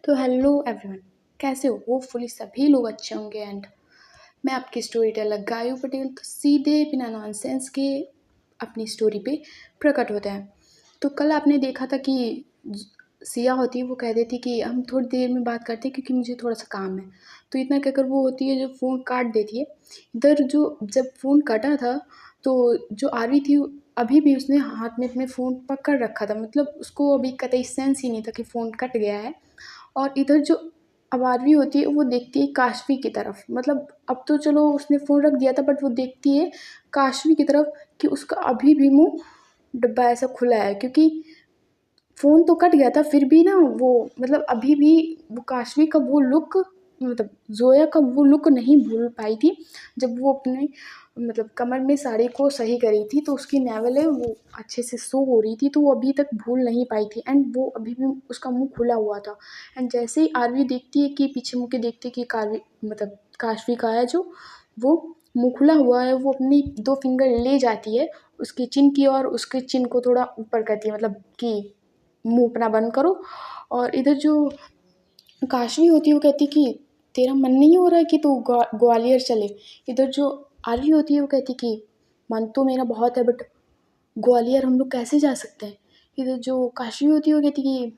तो hello everyone, कैसे हो? होपफुली सभी लोग अच्छे होंगे। एंड मैं आपकी स्टोरी टेलर गायू पटेल तो सीधे बिना नॉनसेंस के अपनी स्टोरी पे प्रकट होते हैं। तो कल आपने देखा था कि सिया होती है, वो कह देती कि हम थोड़ी देर में बात करते हैं क्योंकि मुझे थोड़ा सा काम है। तो इतना कहकर वो होती है जो फ़ोन काट देती है। इधर जो जब फ़ोन कटा था तो जो आरवी थी अभी भी उसने हाथ में अपने फ़ोन पकड़ रखा था, मतलब उसको अभी कतई सेंस ही नहीं था कि फ़ोन कट गया है। और इधर जो अबारवी होती है वो देखती है काशवी की तरफ, मतलब अब तो चलो उसने फ़ोन रख दिया था बट वो देखती है काशवी की तरफ कि उसका अभी भी मुँह डब्बा ऐसा खुला है, क्योंकि फ़ोन तो कट गया था फिर भी ना वो मतलब अभी भी वो काशवी का वो लुक, मतलब ज़ोया का वो लुक नहीं भूल पाई थी। जब वो अपने मतलब कमर में साड़ी को सही करी थी तो उसकी नेवल है वो अच्छे से शो हो रही थी, तो वो अभी तक भूल नहीं पाई थी। एंड वो अभी भी उसका मुँह खुला हुआ था। एंड जैसे ही आरवी देखती है कि पीछे मुड़ के देखती है कि कारवी मतलब काशवी का है जो वो मुँह खुला हुआ है, वो अपनी 2 फिंगर ले जाती है उसकी चिन की और उसके चिन को थोड़ा ऊपर करती है, मतलब कि मुँह अपना बंद करो। और इधर जो काशवी होती है वो कहती कि तेरा मन नहीं हो रहा है कि तू ग्वालियर चले। इधर जो आरवी होती है वो कहती कि मन तो मेरा बहुत है बट ग्वालियर हम लोग कैसे जा सकते हैं। इधर जो काशवी होती है वो कहती कि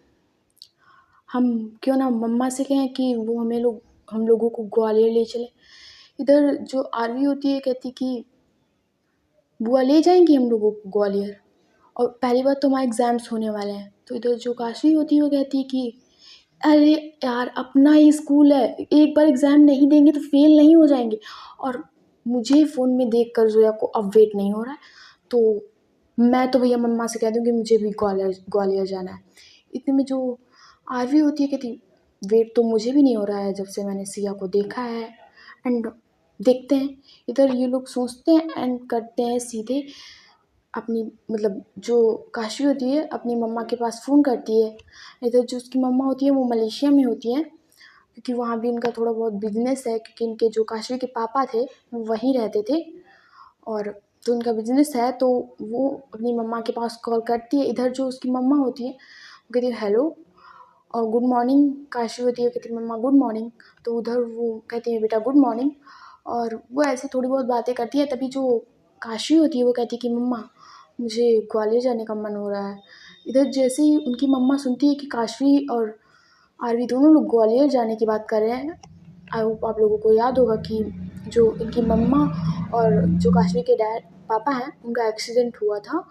हम क्यों ना मम्मा से कहें कि वो हम लोगों को ग्वालियर ले चले। इधर जो आरवी होती है कहती कि बुआ ले जाएंगी हम लोगों को ग्वालियर, और पहली बात तो हमारे एग्ज़ाम्स होने वाले हैं। तो इधर जो काशवी होती है वो कहती है कि अरे यार अपना ही स्कूल है, एक बार एग्ज़ाम नहीं देंगे तो फेल नहीं हो जाएंगे। और मुझे फ़ोन में देख कर जोया को अब वेट नहीं हो रहा है, तो मैं तो भैया मम्मा से कह दूँगी मुझे भी ग्वालियर ग्वालियर जाना है। इतने में जो आरवी होती है कहती वेट तो मुझे भी नहीं हो रहा है जब से मैंने सिया को देखा है। एंड देखते हैं। इधर ये लोग सोचते हैं एंड करते हैं सीधे अपनी, मतलब जो काशवी होती है अपनी मम्मा के पास फ़ोन करती है। इधर जो उसकी मम्मा होती है वो मलेशिया में होती है, क्योंकि वहाँ भी उनका थोड़ा बहुत बिज़नेस है, क्योंकि इनके जो काशवी के पापा थे वो वहीं रहते थे। और तो उनका बिज़नेस है तो वो अपनी मम्मा के पास कॉल करती है। इधर जो उसकी मम्मा होती है वो कहती है हेलो और गुड मॉर्निंग। काशवी होती है कहती है मम्मा गुड मॉर्निंग। तो उधर वो कहती है बेटा गुड मॉर्निंग। और वो ऐसे थोड़ी बहुत बातें करती है, तभी जो काशवी होती है वो कहती है कि मम्मा मुझे ग्वालियर जाने का मन हो रहा है। इधर जैसे ही उनकी मम्मा सुनती है कि काशवी और आरवी दोनों लोग ग्वालियर जाने की बात कर रहे हैं, आई होप आप लोगों को याद होगा कि जो इनकी मम्मा और जो काशवी के डैड पापा हैं उनका एक्सीडेंट हुआ था,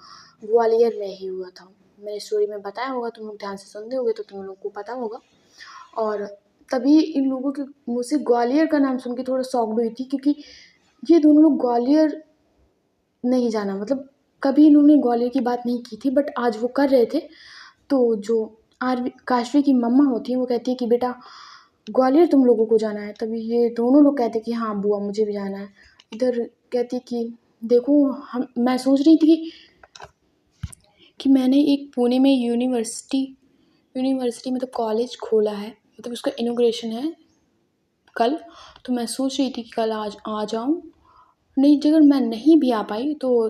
ग्वालियर में ही हुआ था। मैंने स्टोरी में बताया होगा, तुम लोग ध्यान से सुनते होगे तो तुम लोग को पता होगा। और तभी इन लोगों के मुँह से ग्वालियर का नाम सुन के थोड़ा शॉक्ड हुई थी, क्योंकि ये दोनों लोग ग्वालियर नहीं जाना, मतलब कभी इन्होंने ग्वालियर की बात नहीं की थी बट आज वो कर रहे थे। तो जो आरवी काशवी की मम्मा होती हैं वो कहती है कि बेटा ग्वालियर तुम लोगों को जाना है, तभी ये दोनों लोग कहते हैं कि हाँ बुआ मुझे भी जाना है। इधर कहती है कि देखो हम मैं सोच रही थी कि मैंने एक पुणे में यूनिवर्सिटी मतलब कॉलेज खोला है, मतलब उसका इनॉग्रेशन है कल। तो मैं सोच रही थी कि कल आज आ जाऊँ, नहीं अगर मैं नहीं भी आ पाई तो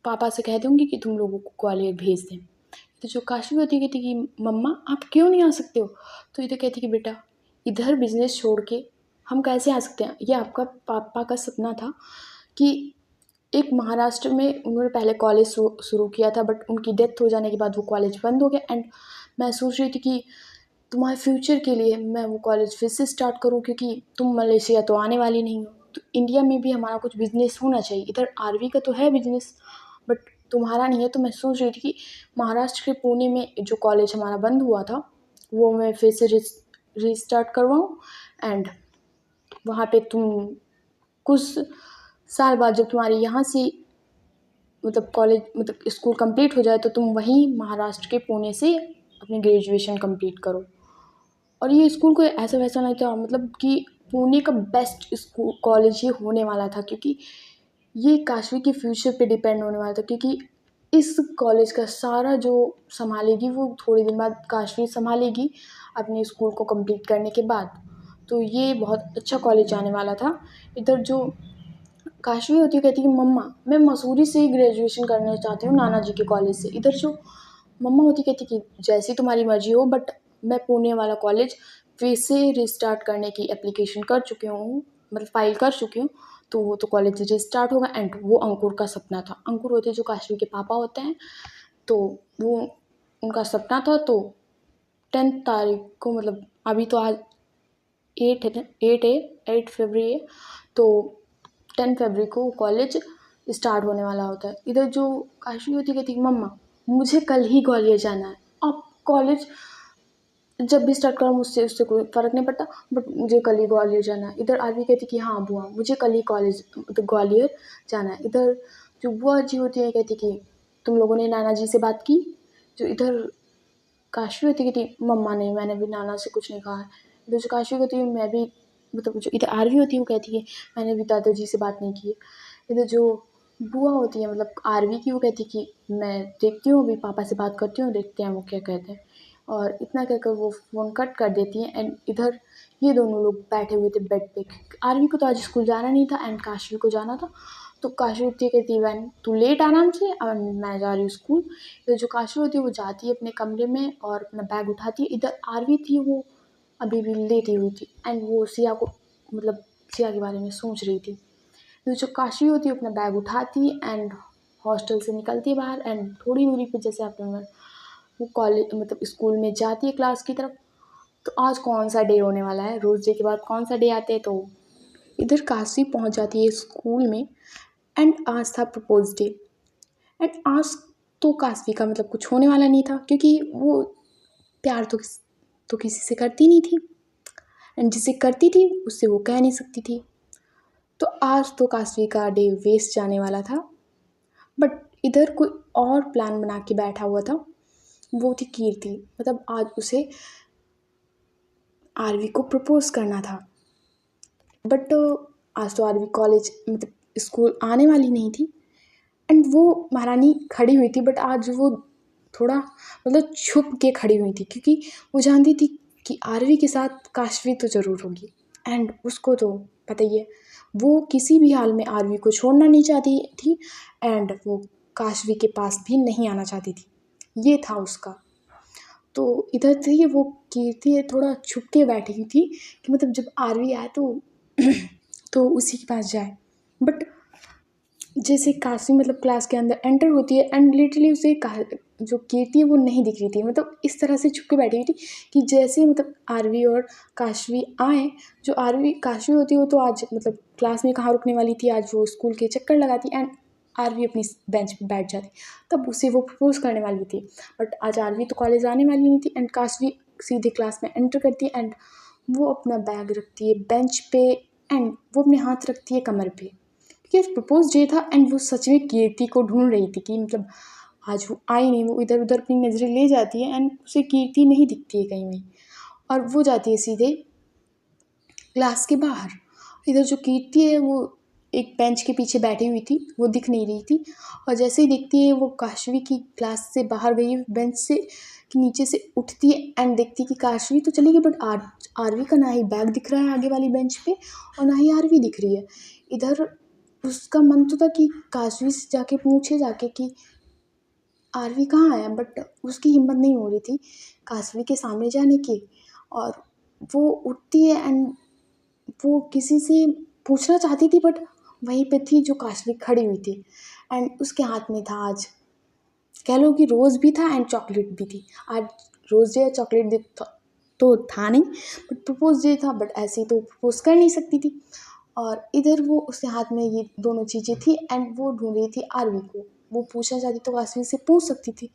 पापा से कह दूँगी कि तुम लोगों को ग्वालियर भेज दें। तो जो काशवी होती कहती कि मम्मा आप क्यों नहीं आ सकते हो। तो इधर कहती कि बेटा इधर बिजनेस छोड़ के हम कैसे आ सकते हैं, ये आपका पापा का सपना था कि एक महाराष्ट्र में उन्होंने पहले कॉलेज शुरू किया था बट उनकी डेथ हो जाने के बाद वो कॉलेज बंद हो गया। एंड मैं सोच रही थी कि तुम्हारे फ्यूचर के लिए मैं वो कॉलेज फिर से स्टार्ट करूँ, क्योंकि तुम मलेशिया तो आने वाली नहीं हो, तो इंडिया में भी हमारा कुछ बिजनेस होना चाहिए। इधर आरवी का तो है बिजनेस बट तुम्हारा नहीं है। तो मैं सोच रही थी कि महाराष्ट्र के पुणे में जो कॉलेज हमारा बंद हुआ था वो मैं फिर से रीस्टार्ट करवाऊँ। एंड वहाँ पे तुम कुछ साल बाद जब तुम्हारी यहाँ से मतलब कॉलेज मतलब स्कूल कंप्लीट हो जाए तो तुम वहीं महाराष्ट्र के पुणे से अपनी ग्रेजुएशन कंप्लीट करो। और ये स्कूल कोई ऐसा वैसा नहीं था, मतलब कि पुणे का बेस्ट स्कूल कॉलेज ये होने वाला था, क्योंकि ये काशवी के फ्यूचर पे डिपेंड होने वाला था। क्योंकि इस कॉलेज का सारा जो संभालेगी वो थोड़े दिन बाद काशवी संभालेगी अपने स्कूल को कंप्लीट करने के बाद। तो ये बहुत अच्छा कॉलेज आने वाला था। इधर जो काशवी होती है कहती है मम्मा मैं मसूरी से ही ग्रेजुएशन करना चाहती हूँ नाना जी के कॉलेज से। इधर जो मम्मा होती कहती कि जैसी तुम्हारी मर्जी हो बट मैं पुणे वाला कॉलेज फिर से रिस्टार्ट करने की एप्लीकेशन कर चुकी हूँ, मतलब फ़ाइल कर चुकी हूँ। तो कॉलेज रिस्टार्ट होगा एंड वो अंकुर का सपना था। अंकुर होते हैं जो काशवी के पापा होते हैं, तो वो उनका सपना था। तो 10 तारीख को, मतलब अभी तो आज 8 फरवरी है, तो 10 फरवरी को कॉलेज स्टार्ट होने वाला होता है। इधर जो काशवी होती कहती मम्मा मुझे कल ही ग्वालियर जाना है। अब कॉलेज जब भी स्टार्ट करो मुझसे उससे कोई फ़र्क नहीं पड़ता, बट मुझे कल ही ग्वालियर जाना है। इधर आरवी कहती कि हाँ बुआ मुझे कल ही कॉलेज मतलब ग्वालियर जाना है। इधर जो बुआ जी होती है कहती कि तुम लोगों ने नाना जी से बात की। जो इधर काशवी होती कहती मम्मा नहीं, मैंने भी नाना से कुछ नहीं कहा है। इधर जो काशवी होती है मैं भी, मतलब जो इधर आरवी होती है वो कहती है मैंने भी दादाजी से बात नहीं की है। इधर जो बुआ होती है मतलब आरवी की, वो कहती कि मैं देखती हूँ अभी पापा से बात करती हूँ, देखते हैं वो क्या कहते हैं। और इतना कहकर वो फ़ोन कट कर देती हैं एंड इधर ये दोनों लोग बैठे हुए थे बेड पे। आरवी को तो आज स्कूल जाना नहीं था एंड काशवी को जाना था। तो काशवी उठती है कहती वैन तू लेट आराम से, और मैं जा रही हूँ स्कूल। इधर जो काशवी होती है वो जाती है अपने कमरे में और अपना बैग उठाती है। इधर आरवी थी वो अभी भी लेटी हुई थी एंड वो सिया को, मतलब सिया के बारे में सोच रही थी। तो जो काशवी होती है अपना बैग उठाती एंड हॉस्टल से निकलती है बाहर एंड थोड़ी दूरी पे जैसे आपने वो कॉलेज मतलब स्कूल में जाती है क्लास की तरफ। तो आज कौन सा डे होने वाला है, रोज़ डे के बाद कौन सा डे आते हैं। तो इधर काशवी पहुंच जाती है स्कूल में एंड आज था प्रपोज डे। एंड आज तो काशवी का मतलब कुछ होने वाला नहीं था क्योंकि वो प्यार तो किसी से करती नहीं थी एंड जिसे करती थी उससे वो कह नहीं सकती थी। तो आज तो काशवी का डे वेस्ट जाने वाला था। बट इधर कोई और प्लान बना के बैठा हुआ था, वो थी कीर्ति। मतलब आज उसे आरवी को प्रपोज करना था। बट आज तो आरवी कॉलेज मतलब स्कूल आने वाली नहीं थी एंड वो महारानी खड़ी हुई थी। बट आज वो थोड़ा मतलब छुप के खड़ी हुई थी क्योंकि वो जानती थी कि आरवी के साथ काशवी तो ज़रूर होगी। एंड उसको तो पता ही है वो किसी भी हाल में आरवी को छोड़ना नहीं चाहती थी एंड वो काशवी के पास भी नहीं आना चाहती थी। ये था उसका। तो इधर थी वो कीर्ति थोड़ा छुप के बैठी हुई थी कि मतलब जब आरवी आए तो तो उसी के पास जाए। बट जैसे काशी मतलब क्लास के अंदर एंटर होती है एंड लिटरली उसे जो कीर्ति है वो नहीं दिख रही थी। मतलब इस तरह से छुप के बैठी हुई थी कि जैसे मतलब आरवी और काशवी आए। जो आरवी काशवी होती है वो तो आज मतलब क्लास में कहाँ रुकने वाली थी, आज वो स्कूल के चक्कर लगाती एंड आरवी अपनी बेंच पे बैठ जाती, तब उसे वो प्रपोज करने वाली थी। बट आज आरवी तो कॉलेज आने वाली नहीं थी एंड काशवी सीधे क्लास में एंटर करती है एंड वो अपना बैग रखती है बेंच पे एंड वो अपने हाथ रखती है कमर पे क्योंकि प्रपोज डे था एंड वो सच में कीर्ति को ढूंढ रही थी कि मतलब आज वो आई नहीं। वो इधर उधर अपनी नज़रें ले जाती है एंड उसे कीर्ति नहीं दिखती है कहीं भी और वो जाती है सीधे क्लास के बाहर। इधर जो कीर्ति है वो एक बेंच के पीछे बैठी हुई थी, वो दिख नहीं रही थी। और जैसे ही दिखती है वो काशवी की क्लास से बाहर गई है, बेंच से कि नीचे से उठती है एंड देखती है कि काशवी तो चली गई बट आरवी का ना ही बैग दिख रहा है आगे वाली बेंच पे और ना ही आरवी दिख रही है। इधर उसका मन तो था कि काशवी से जाके पूछे जाके कि आरवी कहाँ है, बट उसकी हिम्मत नहीं हो रही थी काशवी के सामने जाने की। और वो उठती है एंड वो किसी से पूछना चाहती थी बट वहीं पे थी जो काशवी खड़ी हुई थी एंड उसके हाथ में था आज कह लो कि रोज़ भी था एंड चॉकलेट भी थी। आज रोज़ डे चॉकलेट डे तो था नहीं बट प्रपोज डे था, बट ऐसे तो प्रपोज कर नहीं सकती थी। और इधर वो उसके हाथ में ये दोनों चीज़ें थी एंड वो ढूंढ रही थी आरवी को। वो पूछना चाहती तो काशवी से पूछ सकती थी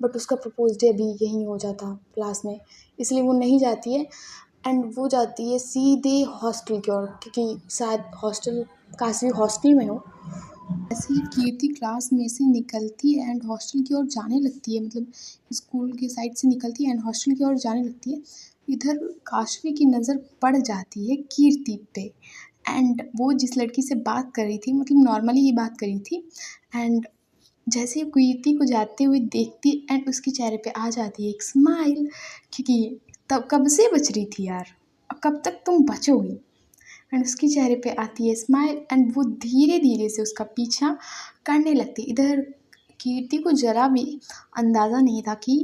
बट उसका प्रपोज डे अभी यहीं हो जाता क्लास में, इसलिए वो नहीं जाती है एंड वो जाती है सीधे हॉस्टल की ओर क्योंकि शायद हॉस्टल काशवी हॉस्टल में हो। ऐसे ही कीर्ति क्लास में से निकलती है एंड हॉस्टल की ओर जाने लगती है, मतलब स्कूल के साइड से निकलती है एंड हॉस्टल की ओर जाने लगती है। इधर काशवी की नज़र पड़ जाती है कीर्ति पे एंड वो जिस लड़की से बात कर रही थी मतलब नॉर्मली ही बात कर रही थी एंड जैसे ही कीर्ति को जाते हुए देखती एंड उसके चेहरे पे आ जाती है एक स्माइल क्योंकि तब कब से बच रही थी यार, अब कब तक तुम बचोगी। एंड उसके चेहरे पे आती है स्माइल एंड वो धीरे धीरे से उसका पीछा करने लगती। इधर कीर्ति को जरा भी अंदाज़ा नहीं था कि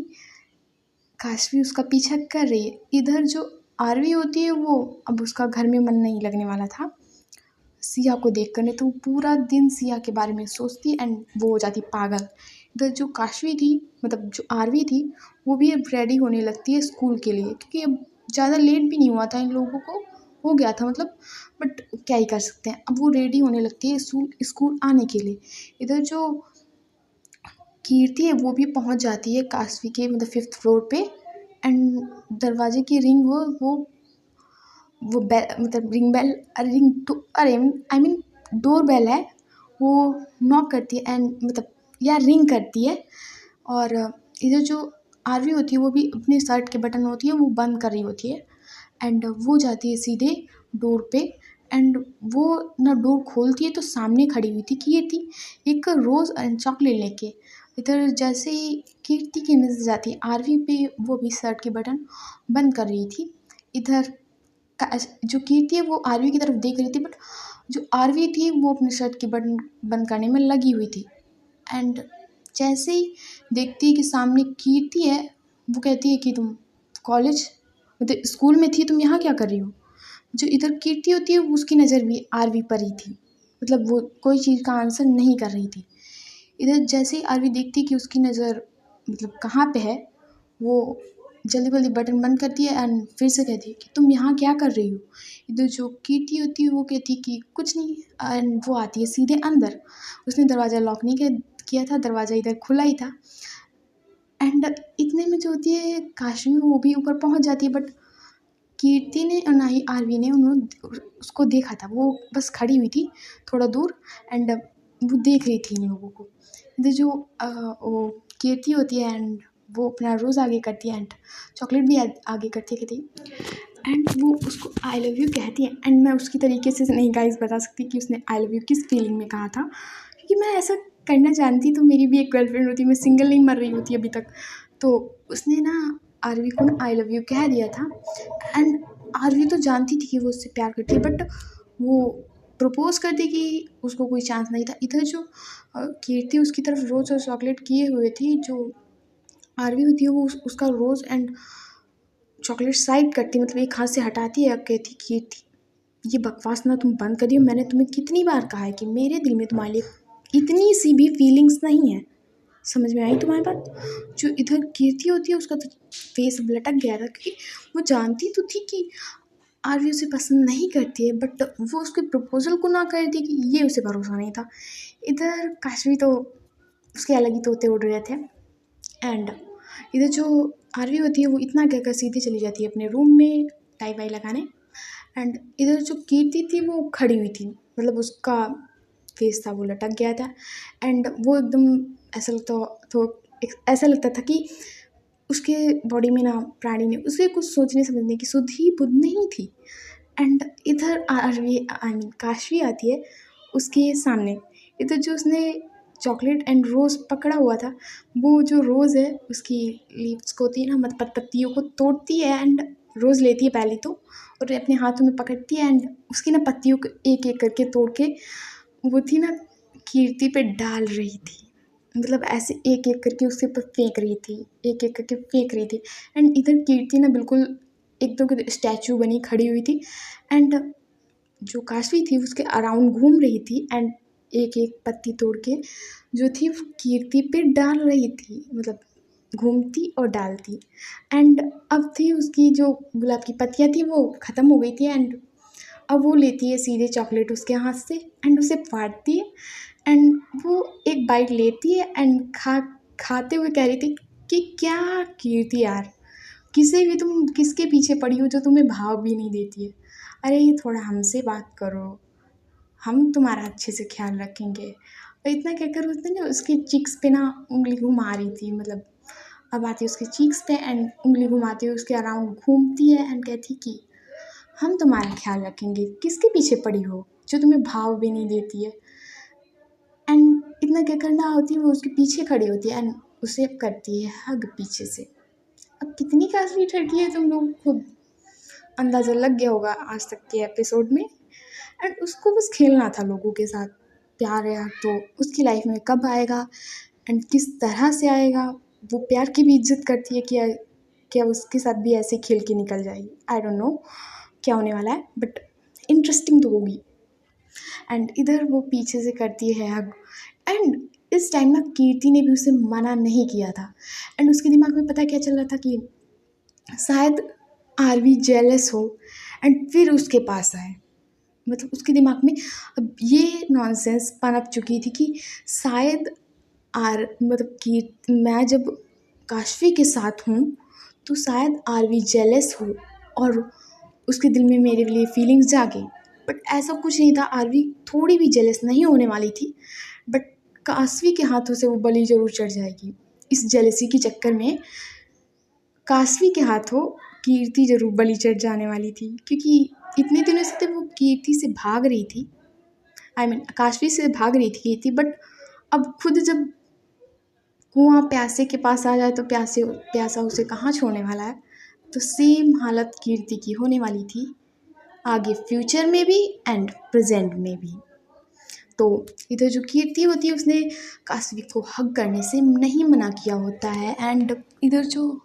काशवी उसका पीछा कर रही है। इधर जो आरवी होती है वो, अब उसका घर में मन नहीं लगने वाला था सिया को देख कर, नहीं तो वो पूरा दिन सिया के बारे में सोचती एंड वो हो जाती पागल। इधर जो काशवी थी, मतलब जो आरवी थी, वो भी अब रेडी होने लगती है स्कूल के लिए, क्योंकि अब ज़्यादा लेट भी नहीं हुआ था इन लोगों को, हो गया था मतलब, बट क्या ही कर सकते हैं। अब वो रेडी होने लगती है स्कूल स्कूल आने के लिए। इधर जो कीर्ति है वो भी पहुंच जाती है काशवी के मतलब 5th फ्लोर पे, एंड दरवाजे की रिंग वो बेल मतलब रिंग बेल, रिंग तो अरे आई मीन डोर बेल है, वो नॉक करती है एंड मतलब या रिंग करती है। और इधर जो आरवी होती है वो भी अपने शर्ट के बटन होती है वो बंद कर रही होती है, एंड वो जाती है सीधे डोर पे, एंड वो ना डोर खोलती है तो सामने खड़ी हुई थी कीर्ति एक रोज़ एंड चॉकलेट लेके। इधर जैसे ही कीर्ति की नजर जाती है आरवी पे, वो भी शर्ट के बटन बंद कर रही थी। इधर जो कीर्ति है वो आरवी की तरफ देख रही थी, बट जो आरवी थी वो अपने शर्ट के बटन बंद करने में लगी हुई थी। एंड जैसे ही देखती है कि सामने कीर्ति है, वो कहती है कि तुम कॉलेज मतलब स्कूल में थी, तुम यहाँ क्या कर रही हो। जो इधर कीर्ति होती है उसकी नज़र भी आरवी पर ही थी, मतलब वो कोई चीज़ का आंसर नहीं कर रही थी। इधर जैसे ही आरवी देखती है कि उसकी नज़र मतलब कहाँ पे है, वो जल्दी जल्दी बटन बंद करती है एंड फिर से कहती है कि तुम यहाँ क्या कर रही हो। इधर जो कीर्ति होती है वो कहती है कि कुछ नहीं, एंड वो आती है सीधे अंदर। उसने दरवाज़ा लॉक नहीं किया था, दरवाज़ा इधर खुला ही था। एंड इतने में जो होती है काशवी, वो भी ऊपर पहुंच जाती है, बट कीर्ति ने और ना ही आरवी ने उन्होंने उसको देखा था। वो बस खड़ी हुई थी थोड़ा दूर, एंड वो देख रही थी इन लोगों को। इधर जो वो कीर्ति होती है एंड वो अपना रोज़ आगे करती है एंड चॉकलेट भी आगे करती है एंड वो उसको आई लव यू कहती है। एंड मैं उसकी तरीके से नहीं गाइस बता सकती कि उसने आई लव यू किस फीलिंग में कहा था, क्योंकि मैं ऐसा करना जानती तो मेरी भी एक गर्लफ्रेंड होती, मैं सिंगल नहीं मर रही होती अभी तक। तो उसने ना आरवी को ना आई लव यू कह दिया था, एंड आरवी तो जानती थी कि वो उससे प्यार करती है, बट वो प्रपोज करती कि उसको कोई चांस नहीं था। इधर जो कीर्ति उसकी तरफ रोज़ और चॉकलेट किए हुए थी, जो आरवी होती है वो उसका रोज़ एंड चॉकलेट साइड करती, मतलब एक हाथ से हटाती है, अब कहती कीर्ति ये बकवास ना तुम बंद करिए, मैंने तुम्हें कितनी बार कहा है कि मेरे दिल में तुम्हारे लिए इतनी सी भी फीलिंग्स नहीं है। समझ में आई तुम्हारी बात। जो इधर कीर्ति होती है उसका तो फेस लटक गया था, क्योंकि वो जानती तो थी कि आरवी उसे पसंद नहीं करती है, बट वो उसके प्रपोजल को ना कर दी कि ये उसे भरोसा नहीं था। इधर काशवी तो उसके अलग ही तोते उड़ रहे थे, एंड इधर जो आरवी होती है वो इतना कहकर सीधे चली जाती है अपने रूम में टाई वाई लगाने। एंड इधर जो कीर्ति थी वो खड़ी हुई थी, मतलब उसका फेस था वो लटक गया था, एंड वो एकदम ऐसा लगता तो ऐसा लगता था कि उसके बॉडी में ना प्राणी ने उसे कुछ सोचने समझने की सुध ही बुध नहीं थी। एंड इधर आरवी आई मीन काशवी आती है उसके सामने। इधर जो उसने चॉकलेट एंड रोज़ पकड़ा हुआ था, वो जो रोज़ है उसकी लीव्स को होती है ना, मतलब पत्तियों को तोड़ती है एंड रोज़ लेती है पहले तो, और अपने हाथों में पकड़ती है एंड उसकी ना पत्तियों को एक एक करके तोड़ के वो थी ना कीर्ति पे डाल रही थी, मतलब ऐसे एक एक करके उसके ऊपर फेंक रही थी, एक एक करके फेंक रही थी। एंड इधर कीर्ति ना बिल्कुल एकदम स्टैचू बनी खड़ी हुई थी, एंड जो काशवी थी उसके अराउंड घूम रही थी एंड एक एक पत्ती तोड़ के जो थी वो कीर्ति पे डाल रही थी, मतलब घूमती और डालती। एंड अब थी उसकी जो गुलाब की पत्तियाँ थी वो ख़त्म हो गई थी, एंड अब वो लेती है सीधे चॉकलेट उसके हाथ से एंड उसे फाड़ती है, एंड वो एक बाइट लेती है एंड खाते हुए कह रही थी कि क्या कीर्ति यार, किसे भी तुम किसके पीछे पड़ी हो जो तुम्हें भाव भी नहीं देती है। अरे ये थोड़ा हमसे बात करो, हम तुम्हारा अच्छे से ख्याल रखेंगे। और इतना कहकर उसने ना उसकी चिक्स पे ना उंगली घुमा रही थी, मतलब अब आती है उसकी चीक्स पे एंड उंगली घुमाती हुई उसके अराउंड घूमती है एंड कहती कि हम तुम्हारा ख्याल रखेंगे, किसके पीछे पड़ी हो जो तुम्हें भाव भी नहीं देती है। एंड इतना कहकर ना होती है वो उसके पीछे खड़ी होती है एंड उसे करती है हग पीछे से। अब कितनी काफी ठगी है, तुम लोग खुद अंदाज़ा लग गया होगा आज तक के एपिसोड में। एंड उसको बस खेलना था लोगों के साथ, प्यार यार तो उसकी लाइफ में कब आएगा एंड किस तरह से आएगा। वो प्यार की भी इज्जत करती है कि क्या उसके साथ भी ऐसे खेल के निकल जाएगी। आई डोंट नो क्या होने वाला है, बट इंटरेस्टिंग तो होगी। एंड इधर वो पीछे से करती है हग। एंड इस टाइम ना कीर्ति ने भी उसे मना नहीं किया था। एंड उसके दिमाग में पता क्या चल रहा था कि शायद आरवी जेलस हो एंड फिर उसके पास आए। मतलब उसके दिमाग में अब ये नॉनसेंस पनप चुकी थी कि शायद मतलब कि मैं जब काशवी के साथ हूँ तो शायद आरवी जेलस हो और उसके दिल में मेरे लिए फीलिंग्स जागे। बट ऐसा कुछ नहीं था, आरवी थोड़ी भी जेलस नहीं होने वाली थी। बट काशवी के हाथों से वो बलि जरूर चढ़ जाएगी। इस जेलसी के चक्कर में काशवी के हाथों कीर्ति जरूर बलि चढ़ जाने वाली थी, क्योंकि इतने दिनों से तो वो कीर्ति से भाग रही थी। आई मीन काशवी से भाग रही थी कीर्ति, बट अब खुद जब कुआं प्यासे के पास आ जाए तो प्यासा उसे कहाँ छोड़ने वाला है। तो सेम हालत कीर्ति की होने वाली थी, आगे फ्यूचर में भी एंड प्रेजेंट में भी। तो इधर जो कीर्ति होती है उसने काशवी को हग करने से नहीं मना किया होता है। एंड इधर जो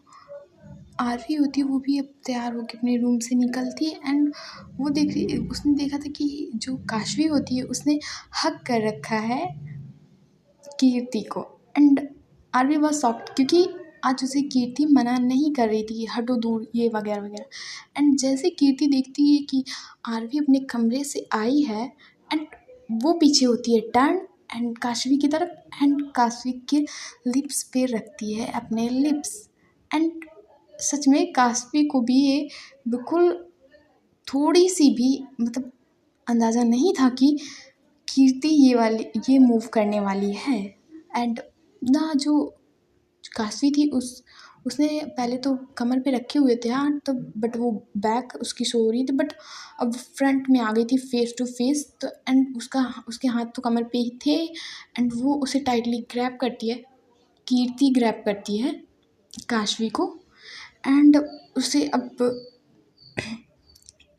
आरवी होती है वो भी अब तैयार होकर अपने रूम से निकलती है। एंड वो देख रही, उसने देखा था कि जो काशवी होती है उसने हग कर रखा है कीर्ति को। एंड आरवी बहुत सॉफ्ट, क्योंकि आज उसे कीर्ति मना नहीं कर रही थी कि हटो दूर ये वगैरह वगैरह। एंड जैसे कीर्ति देखती है कि आरवी अपने कमरे से आई है एंड वो पीछे होती है टर्न एंड काशवी की तरफ, एंड काशवी के लिप्स पे रखती है अपने लिप्स। एंड सच में काशवी को भी ये बिल्कुल थोड़ी सी भी मतलब अंदाज़ा नहीं था कि कीर्ति ये मूव करने वाली है। एंड ना जो काशवी थी उसने पहले तो कमर पे रखे हुए थे हाथ, तो बट वो बैक उसकी सो रही थी, बट अब फ्रंट में आ गई थी फेस टू फेस। तो एंड उसके हाथ तो कमर पे ही थे एंड वो उसे टाइटली ग्रैब करती है, कीर्ति ग्रैब करती है काशवी को। एंड उसे अब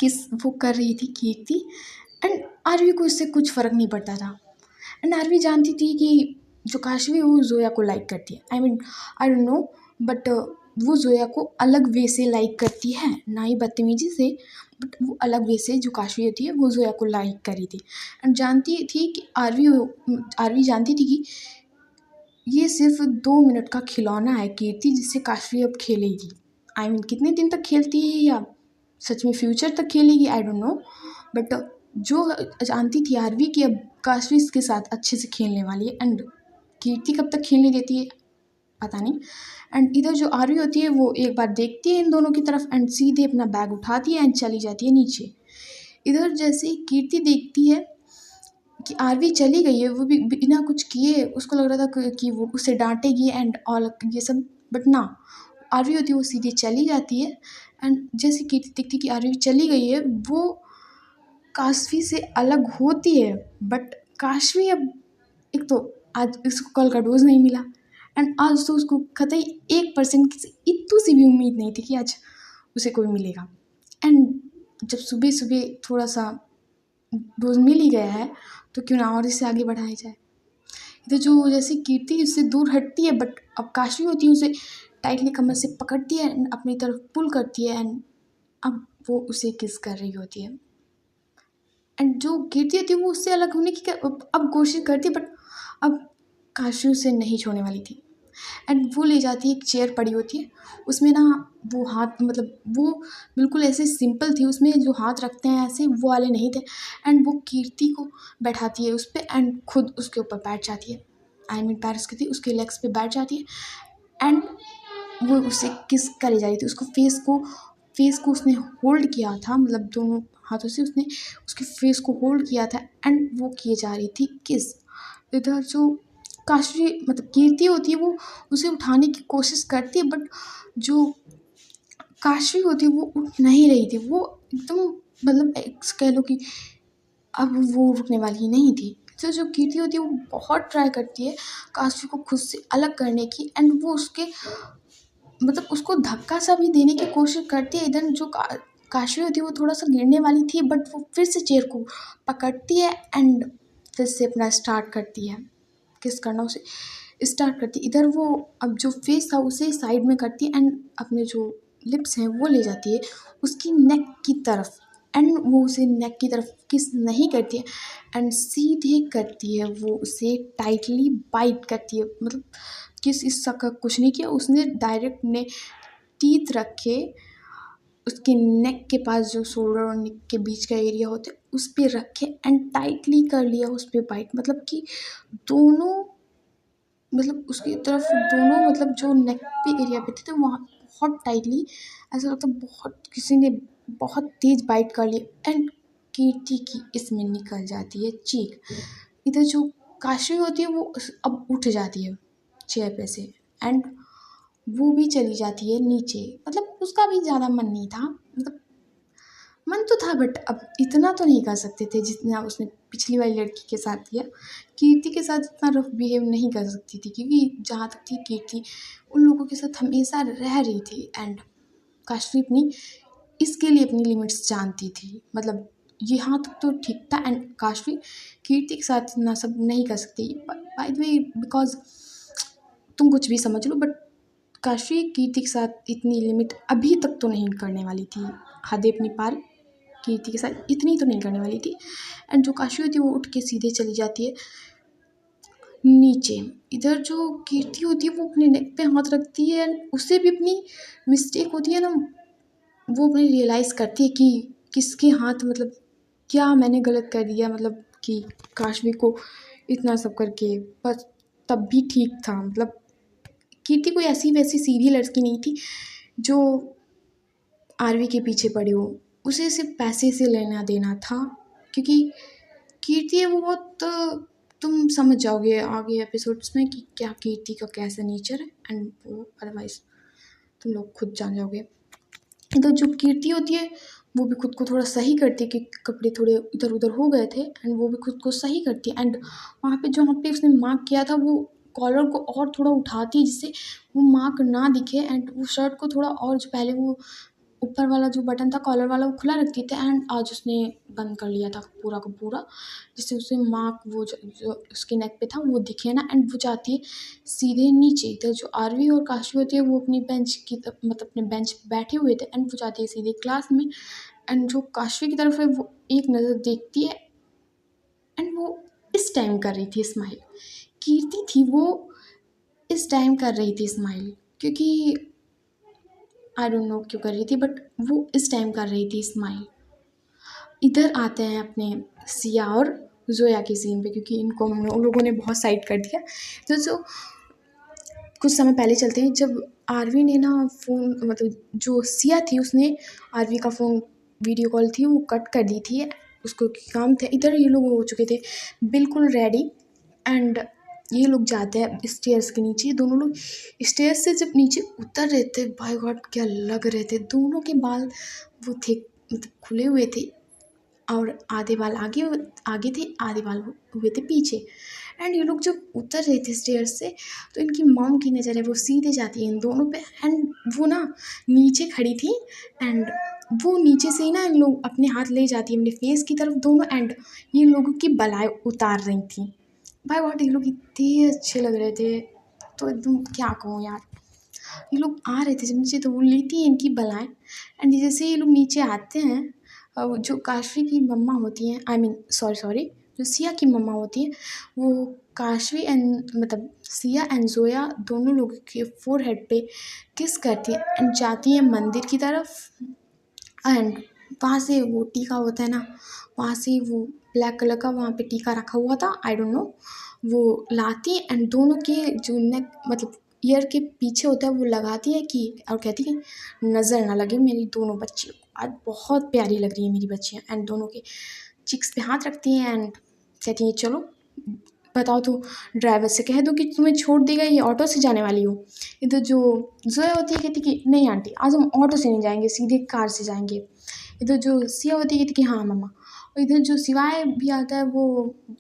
किस वो कर रही थी कीर्ति। एंड आरवी को इससे कुछ फ़र्क नहीं पड़ता था। एंड आरवी जानती थी कि जो काशवी वो जोया को लाइक करती है। I mean I don't know, but वो जोया को अलग वे से लाइक करती है, ना ही बदतमीजी से, बट वो अलग वे से जो काशवी होती है वो जोया को लाइक करी थी। एंड जानती थी कि आरवी जानती थी कि ये सिर्फ 2 मिनट का खिलौना है कीर्ति, जिससे काशवी अब खेलेगी। आई मीन कितने दिन तक खेलती है या सच में फ्यूचर तक खेलेगी आई डोंट नो, बट जो जानती थी आरवी कि अब काशवी के साथ अच्छे से खेलने वाली है। एंड कीर्ति कब तक खेलने देती है पता नहीं। एंड इधर जो आरवी होती है वो एक बार देखती है इन दोनों की तरफ एंड सीधे अपना बैग उठाती है एंड चली जाती है नीचे। इधर जैसे ही कीर्ति देखती है कि आरवी चली गई है, वो भी बिना कुछ किए, उसको लग रहा था कि वो उसे डांटेगी एंड ऑल ये सब, बट ना, आरवी होती है वो सीधे चली जाती है। एंड जैसे कीर्ति देखती कि आरवी चली गई है, वो काशवी से अलग होती है। बट काशवी अब एक तो आज उसको कल का डोज नहीं मिला एंड आज तो उसको कतई 1% की इतनी सी भी उम्मीद नहीं थी कि आज उसे कोई मिलेगा। एंड जब सुबह सुबह थोड़ा सा डोज मिल ही गया है तो क्यों ना और इससे आगे बढ़ाया जाए। इधर जो जैसे कीर्ति उससे दूर हटती है, बट अब काशवी होती है उसे टाइटली कमर से पकड़ती है एंड अपनी तरफ पुल करती है। एंड अब वो उसे किस कर रही होती है। एंड जो कीर्ति होती है वो उससे अलग होने की अब कोशिश करती है, बट अब काशवी उसे नहीं छोड़ने वाली थी। एंड वो ले जाती है, एक चेयर पड़ी होती है उसमें ना वो हाथ, मतलब वो बिल्कुल ऐसे सिंपल थी, उसमें जो हाथ रखते हैं ऐसे वो वाले नहीं थे। एंड वो कीर्ति को बैठाती है उस पर एंड खुद उसके ऊपर बैठ जाती है। आई मीन पैर उसके लेग्स पे बैठ जाती है एंड वो उसे किस करे जा रही थी। उसको फेस को उसने होल्ड किया था, मतलब दोनों हाथों से उसने उसके फेस को होल्ड किया था एंड वो किए जा रही थी किस। इधर जो काशवी मतलब कीर्ति होती है वो उसे उठाने की कोशिश करती है, बट जो काशवी होती है वो उठ नहीं रही थी। वो एकदम मतलब कह लो कि अब वो रुकने वाली ही नहीं थी। तो जो कीर्ति होती है वो बहुत ट्राई करती है काशवी को खुद से अलग करने की एंड वो उसके मतलब उसको धक्का सा भी देने की कोशिश करती है। इधर जो काशवी होती है वो थोड़ा सा गिरने वाली थी, बट वो फिर से चेयर को पकड़ती है एंड फिर से अपना स्टार्ट करती है किस करना उसे। स्टार्ट करती है। इधर वो अब जो फेस था उसे साइड में करती है एंड अपने जो लिप्स हैं वो ले जाती है उसकी नेक की तरफ, एंड वो उसे नेक की तरफ किस नहीं करती है एंड सीधे करती है, वो उसे टाइटली बाइट करती है। मतलब किस इसका कुछ नहीं किया उसने, डायरेक्ट ने टीथ रखे उसके नेक के पास, जो शोल्डर और नेक के बीच का एरिया होता है उस पे रखे एंड टाइटली कर लिया उस पे बाइट। मतलब कि दोनों, मतलब उसकी तरफ दोनों, मतलब जो नेक पे एरिया पे थे वहाँ बहुत टाइटली, ऐसा लगता बहुत किसी ने बहुत तेज बाइट कर लिया एंड कीर्ति की इसमें निकल जाती है चीख। इधर जो काशी होती है वो अब उठ जाती है चेयर पे से एंड वो भी चली जाती है नीचे। मतलब उसका भी ज़्यादा मन नहीं था, मतलब मन तो था बट अब इतना तो नहीं कर सकते थे जितना उसने पिछली वाली लड़की के साथ किया। कीर्ति के साथ इतना रफ बिहेव नहीं कर सकती थी क्योंकि जहाँ तक थी कीर्ति उन लोगों के साथ हमेशा रह रही थी एंड काशवी अपनी इसके लिए अपनी लिमिट्स जानती थी। मतलब यहाँ तक तो ठीक था एंड काशवी कीर्ति के साथ इतना सब नहीं कर सकती बाय द वे, बिकॉज तुम कुछ भी समझ लो बट काशवी कीर्ति के साथ इतनी लिमिट अभी तक तो नहीं करने वाली थी, हदें अपनी पार कीर्ति के साथ इतनी तो नहीं करने वाली थी। एंड जो काशी होती है वो उठ के सीधे चली जाती है नीचे। इधर जो कीर्ति होती है वो अपने नेक पे हाथ रखती है एंड उसे भी अपनी मिस्टेक होती है ना, वो अपनी रियलाइज़ करती है कि किसके हाथ, मतलब क्या मैंने गलत कर दिया, मतलब कि काशवी को इतना सब करके। बस तब भी ठीक था, मतलब कीर्ति कोई ऐसी वैसी सीधी लड़की नहीं थी जो आरवी के पीछे पड़ी हो, उसे सिर्फ पैसे से लेना देना था। क्योंकि कीर्ति है वो बहुत, तुम समझ जाओगे आगे एपिसोड्स में कि क्या कीर्ति का कैसा नेचर है एंड वो अदरवाइज तुम लोग खुद जान जाओगे। तो जो कीर्ति होती है वो भी खुद को थोड़ा सही करती है कि कपड़े थोड़े इधर उधर हो गए थे एंड वो भी खुद को सही करती है एंड वहाँ पे उसने मार्क किया था वो कॉलर को और थोड़ा उठाती है जिससे वो मार्क ना दिखे एंड वो शर्ट को थोड़ा और, जो पहले वो ऊपर वाला जो बटन था कॉलर वाला वो खुला रखती थी एंड आज उसने बंद कर लिया था पूरा का पूरा, जिससे उसे मार्क वो जो उसके नेक पे था वो दिखे ना एंड वो जाती है सीधे नीचे। इधर जो आरवी और काशी होती है वो अपनी बेंच की मतलब अपने बेंच पे बैठे हुए थे एंड वो जाती है सीधे क्लास में एंड जो काशवी की तरफ है वो एक नज़र देखती है एंड वो इस टाइम कर रही थी स्माइल। कीर्ति थी वो इस टाइम कर रही थी स्माइल, क्योंकि आई डोंट नो क्यों कर रही थी बट वो इस टाइम कर रही थी स्माइल। इधर आते हैं अपने सिया और जोया के सीन पे, क्योंकि इनको हम लोगों ने बहुत साइड कर दिया। तो जो कुछ समय पहले चलते हैं जब आरवी ने ना फ़ोन, मतलब जो सिया थी उसने आरवी का फ़ोन, वीडियो कॉल थी वो कट कर दी थी, उसको काम था। इधर ये लोग हो चुके थे बिल्कुल रेडी एंड ये लोग जाते हैं स्टेयर्स के नीचे। दोनों लोग स्टेयर्स से जब नीचे उतर रहे थे, बाय गॉड क्या लग रहे थे। दोनों के बाल वो थे, मतलब खुले हुए थे और आधे बाल आगे आगे थे, आधे बाल हुए थे पीछे। एंड ये लोग जब उतर रहे थे स्टेयर्स से तो इनकी मॉम की नज़र है वो सीधे जाती है इन दोनों पे एंड वो ना नीचे खड़ी थी एंड वो नीचे से ही ना इन लोग अपने हाथ ले जाती है अपने फेस की तरफ दोनों एंड ये लोगों की बलाएँ उतार रही थी। भाई बहुत ये लोग इतने अच्छे लग रहे थे, तो एकदम क्या कहूँ यार। ये लोग आ रहे थे जब नीचे तो वो लेती है इनकी बलाएँ एंड जैसे ये लोग नीचे आते हैं, जो काशवी की मम्मा होती हैं, आई मीन सॉरी जो सिया की मम्मा होती हैं, वो काशवी एंड मतलब सिया एंड जोया दोनों लोगों के फोरहेड पे किस करती है एंड जाती है मंदिर की तरफ एंड वहाँ से वो टीका होता है ना, वहाँ से वो ब्लैक कलर का वहाँ पे टीका रखा हुआ था, आई डोंट नो, वो लाती है एंड दोनों के जो नेक मतलब ईयर के पीछे होता है वो लगाती है कि, और कहती है नज़र ना लगे मेरी दोनों बच्चियों को, आज बहुत प्यारी लग रही है मेरी बच्चियाँ। एंड दोनों के चिक्स पे हाथ रखती हैं एंड कहती है चलो बताओ तो ड्राइवर से कह दो कि तुम्हें छोड़ देगा, ये ऑटो से जाने वाली हो। इधर जो जोया होती है कहती कि नहीं आंटी आज हम ऑटो से नहीं जाएंगे सीधे कार से जाएंगे। इधर जो सिया होती है कहती कि हाँ मम्मा। और इधर जो सिवाय भी आता है वो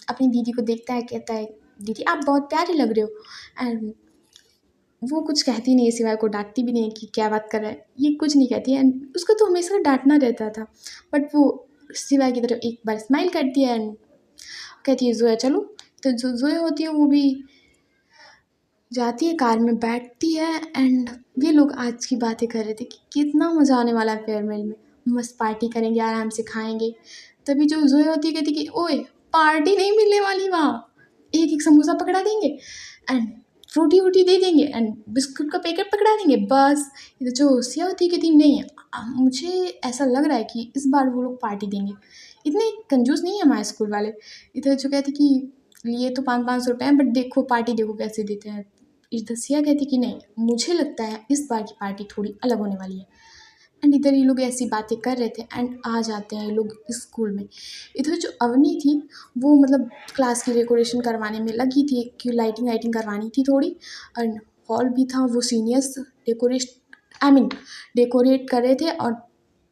अपनी दीदी को देखता है, कहता है दीदी आप बहुत प्यारी लग रहे हो एंड वो कुछ कहती नहीं है, सिवाय को डांटती भी नहीं है कि क्या बात कर रहा है, ये कुछ नहीं कहती है एंड उसको तो हमेशा डांटना रहता था बट वो सिवाय की तरफ एक बार स्माइल करती है एंड कहती है जोया चलो। तो जो जोया होती है वो भी जाती है कार में बैठती है एंड ये लोग आज की बातें कर रहे थे कि कितना मज़ा आने वाला है फेयरवेल में, मस्त पार्टी करेंगे, आराम से खाएंगे। तभी जो जोया होती है कहती कि ओए, पार्टी नहीं मिलने वाली वहाँ, एक एक समोसा पकड़ा देंगे एंड फ्रूटी वूटी दे देंगे एंड बिस्कुट का पैकेट पकड़ा देंगे बस। इधर जो सिया होती है कहती नहीं, मुझे ऐसा लग रहा है कि इस बार वो लोग पार्टी देंगे, इतने कंजूस नहीं है हमारे स्कूल वाले। इधर जो कहती कि लिए तो 500-500 रुपये हैं, बट देखो पार्टी देखो कैसे देते हैं। इधर सिया कहती कि नहीं, मुझे लगता है इस बार की पार्टी थोड़ी अलग होने वाली है। एंड इधर ये लोग ऐसी बातें कर रहे थे एंड आ जाते हैं ये लोग स्कूल में। इधर जो अवनी थी वो मतलब क्लास की डेकोरेशन करवाने में लगी थी कि लाइटिंग वाइटिंग करवानी थी थोड़ी, एंड हॉल भी था, वो सीनियर्स डेकोरेट कर रहे थे। और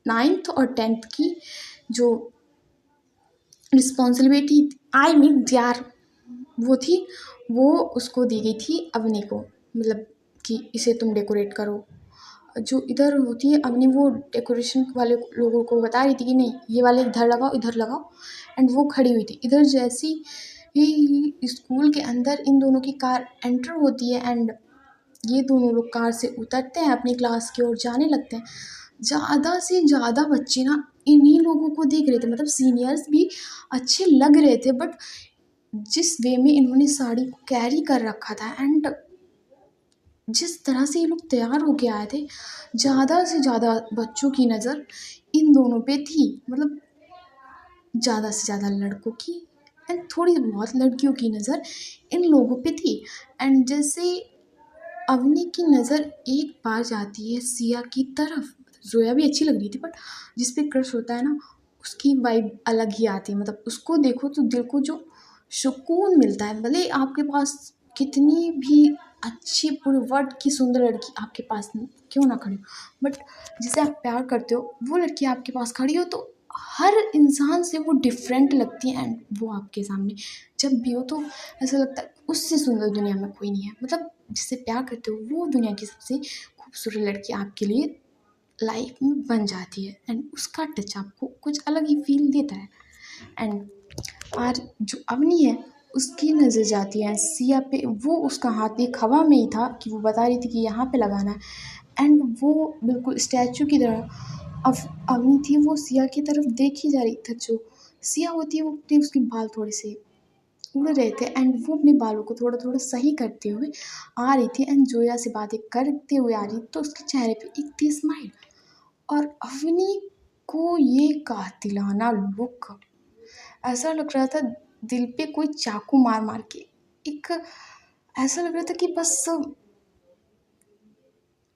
9th और 10th की जो रिस्पॉन्सिबिलिटी यार वो थी, वो उसको दी गई थी अवनी को, मतलब कि इसे तुम डेकोरेट करो। जो इधर होती है अवनी, वो डेकोरेशन वाले लोगों को बता रही थी कि नहीं ये वाले इधर लगाओ एंड वो खड़ी हुई थी। इधर जैसी ही स्कूल के अंदर इन दोनों की कार एंटर होती है एंड ये दोनों लोग कार से उतरते हैं, अपनी क्लास की ओर जाने लगते हैं। ज़्यादा से ज़्यादा बच्चे ना इन्हीं लोगों को देख रहे थे, मतलब सीनियर्स भी अच्छे लग रहे थे, बट जिस वे में इन्होंने साड़ी को कैरी कर रखा था एंड जिस तरह से ये लोग तैयार होके आए थे, ज़्यादा से ज़्यादा बच्चों की नज़र इन दोनों पे थी, मतलब ज़्यादा से ज़्यादा लड़कों की एंड थोड़ी बहुत लड़कियों की नज़र इन लोगों पे थी। एंड जैसे अवनी की नज़र एक बार जाती है सिया की तरफ, जोया भी अच्छी लग रही थी, बट जिस पे क्रश होता है ना उसकी वाइब अलग ही आती है, मतलब उसको देखो तो दिल को जो सुकून मिलता है, भले आपके पास कितनी भी अच्छी पूरे वर्ल्ड की सुंदर लड़की आपके पास क्यों ना खड़ी हो, बट जिसे आप प्यार करते हो वो लड़की आपके पास खड़ी हो तो हर इंसान से वो डिफरेंट लगती है एंड वो आपके सामने जब भी हो तो ऐसा लगता है उससे सुंदर दुनिया में कोई नहीं है, मतलब जिससे प्यार करते हो वो दुनिया की सबसे खूबसूरत लड़की आपके लिए लाइफ में बन जाती है एंड उसका टच आपको कुछ अलग ही फील देता है। एंड और जो अवनी है उसकी नज़र जाती है सिया पे, वो उसका हाथ एक हवा में ही था कि वो बता रही थी कि यहाँ पे लगाना है एंड वो बिल्कुल स्टैचू की तरह अब अवनी थी वो सिया की तरफ देख ही जा रही थी। जो सिया होती है वो अपने उसके बाल थोड़े से उड़ रहे थे एंड वो अपने बालों को थोड़ा थोड़ा सही करते हुए आ रही थी एंड जोया से बातें करते हुए आ रही, तो उसके चेहरे पे एक थी स्माइल। और अवनी को ये कातिलाना लुक, ऐसा लग रहा था दिल पे कोई चाकू मार मार के, एक ऐसा लग रहा था कि बस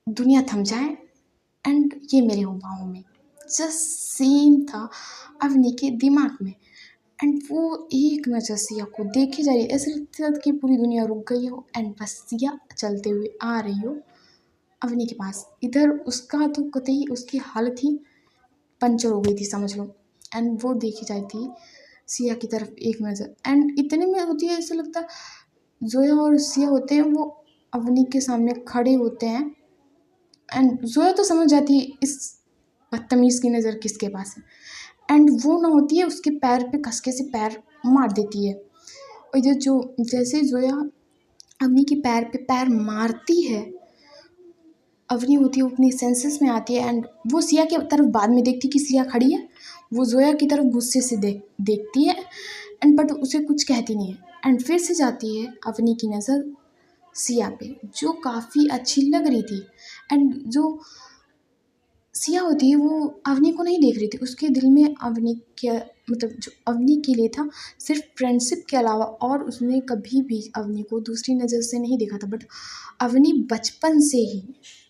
दुनिया थम जाए एंड ये मेरे हो पाँव में, जस्ट सेम था अवनी के दिमाग में। एंड वो एक नज़र सिया को देखे जा रही है, ऐसा लगता था कि पूरी दुनिया रुक गई हो एंड बस सिया चलते हुए आ रही हो अवनी के पास। इधर उसका तो कतई उसकी हालत ही पंचर हो गई थी समझ लो, एंड वो देखी जाती थी सिया की तरफ एक नज़र एंड इतने में होती है ऐसा लगता जोया और सिया होते हैं वो अवनी के सामने खड़े होते हैं एंड जोया तो समझ जाती है इस बदतमीज़ की नज़र किसके पास है एंड वो ना होती है उसके पैर पे कसके से पैर मार देती है। और इधर जो जैसे जोया अवनी के पैर पे पैर मारती है, अवनी होती है वो अपनी सेंसेस में आती है एंड वो सिया की तरफ बाद में देखती कि सिया खड़ी है, वो जोया की तरफ गुस्से से देखती है एंड बट उसे कुछ कहती नहीं है एंड फिर से जाती है अवनी की नज़र सिया पे जो काफ़ी अच्छी लग रही थी। एंड जो सिया होती है वो अवनी को नहीं देख रही थी, उसके दिल में अवनी के मतलब जो अवनी के लिए था सिर्फ फ्रेंडशिप के अलावा और उसने कभी भी अवनी को दूसरी नज़र से नहीं देखा था। बट अवनी बचपन से ही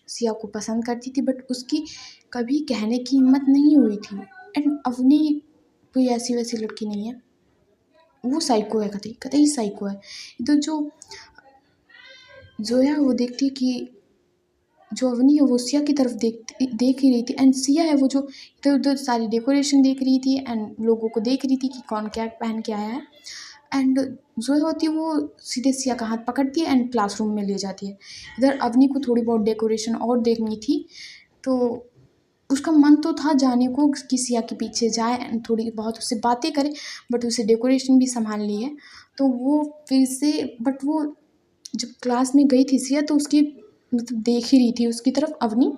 सिया को पसंद करती थी बट उसकी कभी कहने की हिम्मत नहीं हुई थी। एंड अवनी कोई ऐसी वैसी लड़की नहीं है, वो साइको है, कतई कतई साइको है। तो जो जोया वो देखती है कि जो अवनी है वो सिया की तरफ देख ही रही थी एंड सिया है वो जो इधर उधर सारी डेकोरेशन देख रही थी एंड लोगों को देख रही थी कि कौन क्या पहन के आया है। एंड जोया होती है वो सीधे सिया का हाथ पकड़ती है एंड क्लासरूम में ले जाती है। इधर अवनी को थोड़ी बहुत डेकोरेशन और देखनी थी, तो उसका मन तो था जाने को कि सिया के पीछे जाए एंड थोड़ी बहुत उससे बातें करे, बट उसे डेकोरेशन भी संभालनी है तो वो फिर से बट वो जब क्लास में गई थी सिया तो उसकी मतलब देख ही रही थी उसकी तरफ अवनी।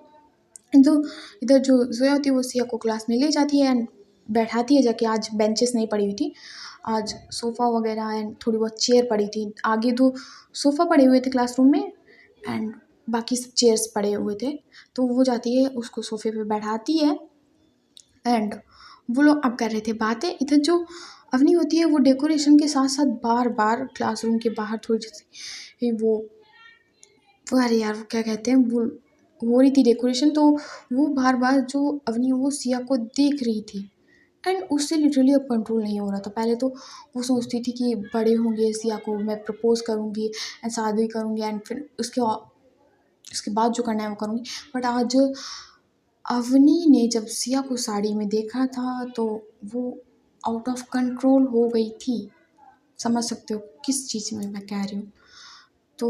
तो इधर जो जोया होती है वो सिया को क्लास में ले जाती है एंड बैठाती है जाके। आज बेंचेस नहीं पड़ी हुई थी, आज सोफ़ा वगैरह एंड थोड़ी बहुत चेयर पड़ी थी। आगे तो सोफ़ा पड़े हुए थे क्लासरूम में एंड बाकी सब चेयर्स पड़े हुए थे। तो वो जाती है उसको सोफ़े पे बैठाती है एंड वो लोग अब कर रहे थे बातें। इधर जो अवनी होती है वो डेकोरेशन के साथ साथ बार बार क्लासरूम के बाहर थोड़ी सी वो अरे यार वो क्या कहते हैं, वो हो रही थी डेकोरेशन। तो वो बार बार जो अवनी वो सिया को देख रही थी एंड उससे लिटरली अब कंट्रोल नहीं हो रहा था। पहले तो वो सोचती थी कि बड़े होंगे सिया को मैं प्रपोज करूँगी एंड शादी करूँगी एंड फिर उसके बाद जो करना है वो करूँगी। बट आज अवनी ने जब सिया को साड़ी में देखा था तो वो आउट ऑफ कंट्रोल हो गई थी। समझ सकते हो किस चीज़ में मैं कह रही हूँ। तो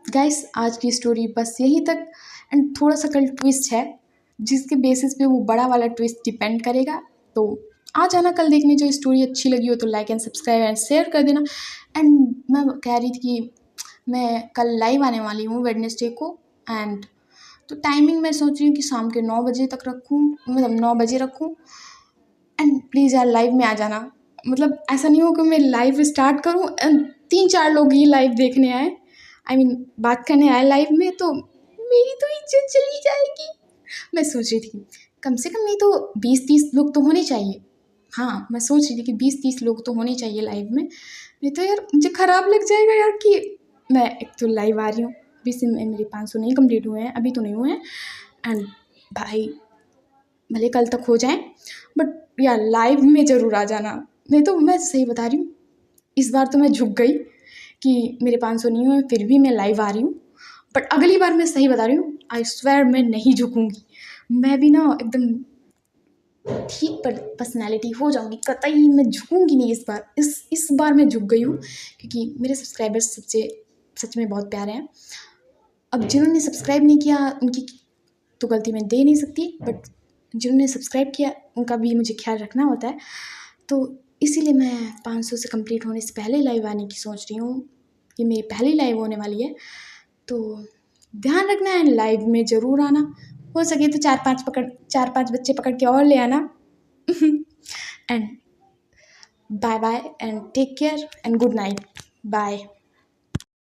गाइस आज की स्टोरी बस यहीं तक एंड थोड़ा सा कल ट्विस्ट है जिसके बेसिस पे वो बड़ा वाला ट्विस्ट डिपेंड करेगा। तो आ जाना कल देखने। जो स्टोरी अच्छी लगी हो तो like and subscribe and share कर देना। एंड मैं कह रही थी कि मैं कल लाइव आने वाली हूँ वेडनेसडे को एंड तो टाइमिंग मैं सोच रही हूँ कि शाम के 9 बजे तक रखूँ, मतलब 9 बजे रखूँ। एंड प्लीज़ यार लाइव में आ जाना। मतलब ऐसा नहीं हो कि मैं लाइव स्टार्ट करूँ एंड 3-4 लोग ही लाइव देखने आए, आई मीन बात करने आए लाइव में, तो मेरी तो इज्जत चली जाएगी। मैं सोच रही थी कम से कम नहीं तो 20-30 लोग तो होने चाहिए। हाँ मैं सोच रही थी कि 20-30 लोग तो होने चाहिए लाइव में, नहीं तो यार मुझे ख़राब लग जाएगा यार कि मैं एक तो लाइव आ रही हूँ। 20 में मेरे 500 नहीं कंप्लीट हुए हैं, अभी तो नहीं हुए हैं एंड भाई भले कल तक हो जाए बट यार लाइव में ज़रूर आ जाना। नहीं तो मैं सही बता रही हूँ इस बार तो मैं झुक गई कि मेरे 500 नहीं हुए फिर भी मैं लाइव आ रही हूँ। बट अगली बार मैं सही बता रही हूँ, आई स्वेयर मैं नहीं झुकूंगी। मैं भी ना एकदम ठीक पर पर्सनैलिटी हो जाऊंगी, कतई मैं झुकूंगी नहीं इस बार। इस बार मैं झुक गई हूँ क्योंकि मेरे सब्सक्राइबर्स सच में बहुत प्यारे हैं। अब जिन्होंने सब्सक्राइब नहीं किया उनकी तो गलती मैं दे नहीं सकती, बट जिन्होंने सब्सक्राइब किया उनका भी मुझे ख्याल रखना होता है। तो इसीलिए मैं 500 से कंप्लीट होने से पहले लाइव आने की सोच रही हूँ। ये मेरी पहली लाइव होने वाली है तो ध्यान रखना है, लाइव में ज़रूर आना। हो सके तो 4-5 बच्चे पकड़ के और ले आना। And bye bye and take care and good night. Bye.